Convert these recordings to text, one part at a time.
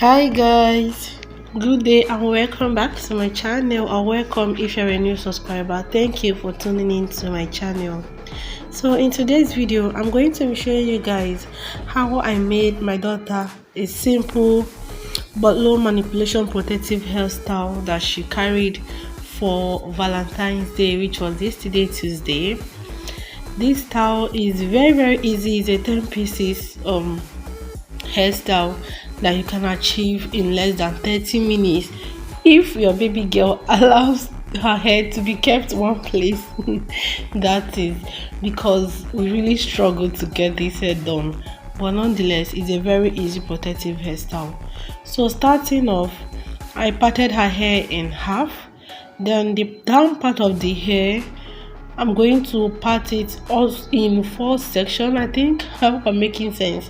Hi guys, good day and welcome back to my channel, or welcome if you're a new subscriber. Thank you for tuning in to my channel. So in today's video I'm going to be showing you guys how I made my daughter a simple but low manipulation protective hairstyle that she carried for Valentine's Day, which was yesterday, Tuesday. This style is very easy. It's a 10 pieces hairstyle that you can achieve in less than 30 minutes if your baby girl allows her hair to be kept one place. That is because we really struggle to get this hair done, but nonetheless it's a very easy protective hairstyle. So starting off, I parted her hair in half. Then the down part of the hair, I'm going to part it also in 4 sections. I think I hope I'm making sense.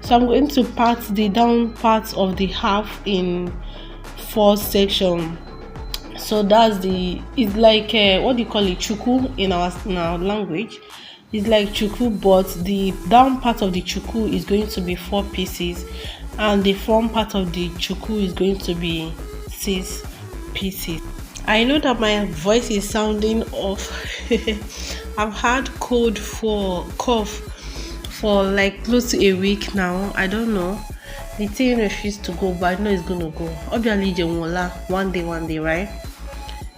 So I'm going to part the down part of the half in 4 sections. So that's it's like what do you call it, chuku in our language. It's like chuku, but the down part of the chuku is going to be 4 pieces, and the front part of the chuku is going to be 6 pieces. I know that my voice is sounding off. I've had cough for like close to a week now. I don't know. The thing refused to go, but I know it's gonna go. Obviously, one day, right?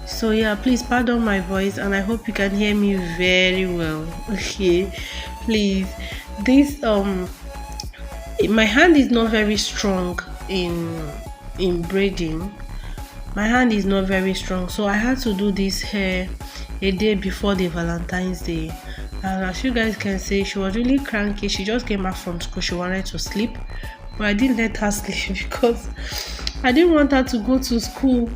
So yeah, please pardon my voice, and I hope you can hear me very well. Okay, please. This my hand is not very strong in braiding. My hand is not very strong, so I had to do this hair a day before the Valentine's Day. And as you guys can see, she was really cranky. She just came back from school. She wanted to sleep, but I didn't let her sleep because I didn't want her to go to school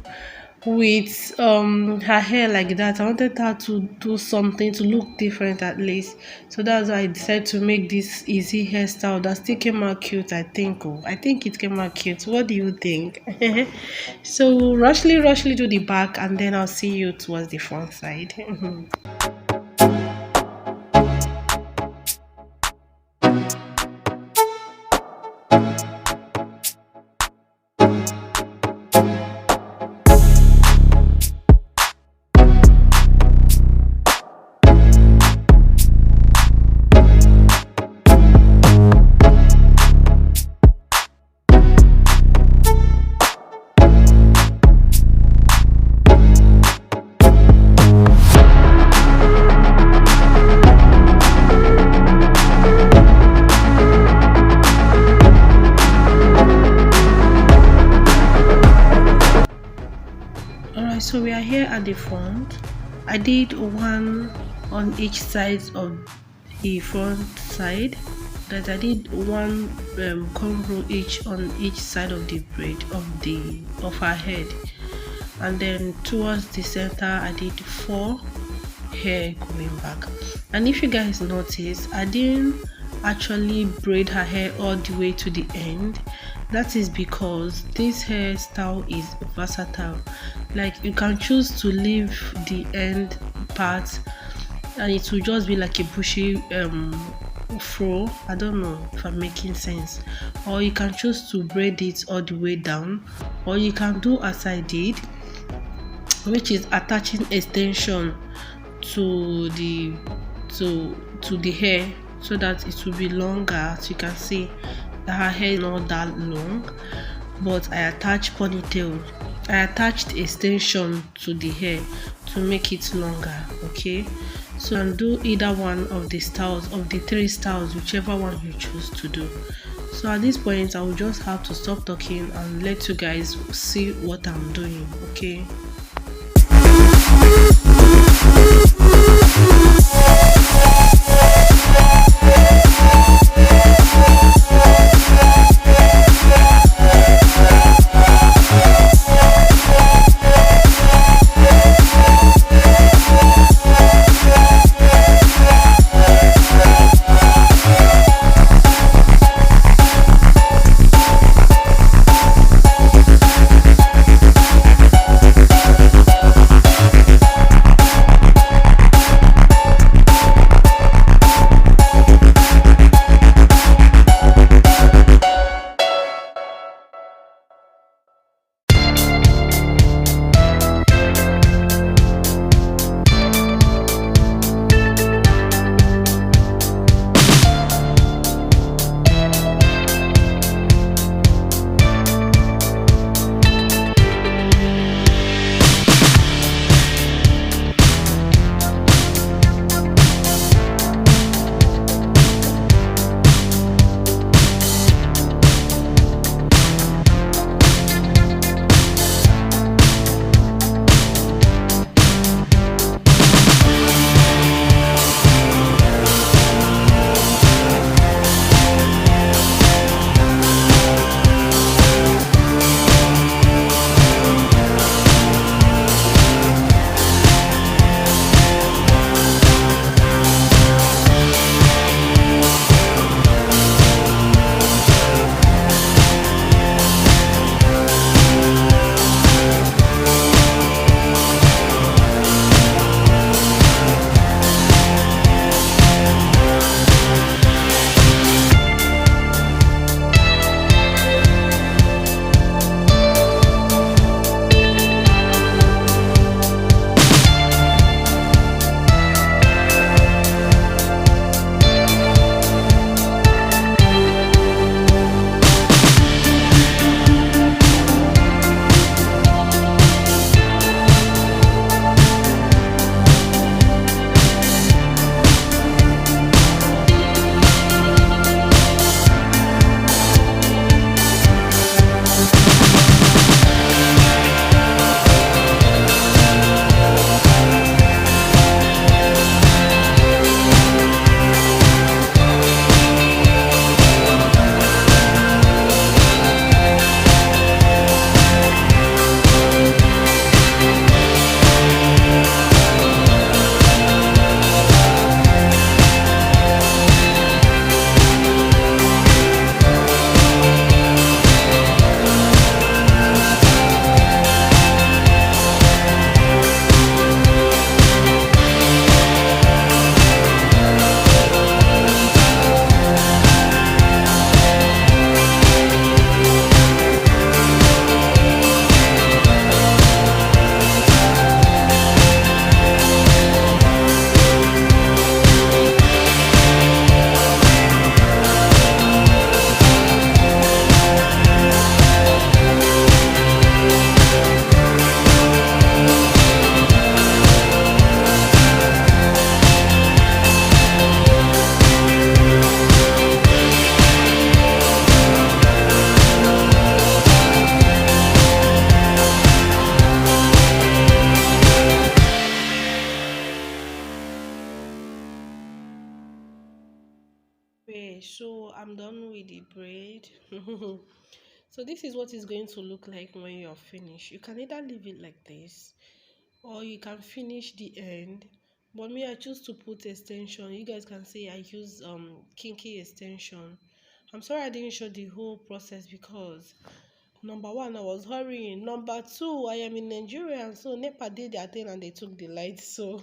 with her hair like that. I wanted her to do something to look different at least. So that's why I decided to make this easy hairstyle that still came out cute. I think it came out cute. What do you think? So rushly do the back, and then I'll see you towards the front side. Alright, so we are here at the front. I did one on each side of the front side. That I did one comb each on each side of the braid of her head, and then towards the center I did 4 hair going back. And if you guys notice, I didn't actually braid her hair all the way to the end. That is because this hairstyle is versatile. Like, you can choose to leave the end part and it will just be like a bushy fro. I don't know if I'm making sense. Or you can choose to braid it all the way down, or you can do as I did, which is attaching extension to the hair so that it will be longer. As you can see, that her hair is not that long, but I attached ponytail. I attached extension to the hair to make it longer. Okay, so and do either one of the styles, of the 3 styles, whichever one you choose to do. So at this point I will just have to stop talking and let you guys see what I'm doing. Okay. anyway, so I'm done with the braid. So this is what it's going to look like when you're finished. You can either leave it like this or you can finish the end, but me, I choose to put extension. You guys can see I use kinky extension. I'm sorry I didn't show the whole process because number one, I was hurrying. Number two, I am in Nigeria, and so NEPA did their thing and they took the lights, so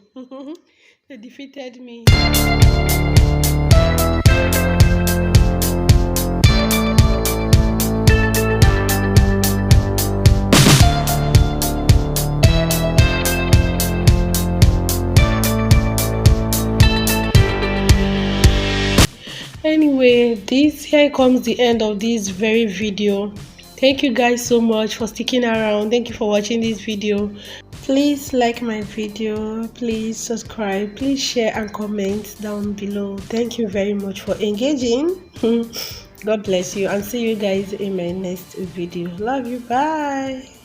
they defeated me. Anyway, this here comes the end of this very video. Thank you guys so much for sticking around. Thank you for watching this video. Please like my video, please subscribe, please share and comment down below. Thank you very much for engaging. God bless you and see you guys in my next video. Love you. Bye.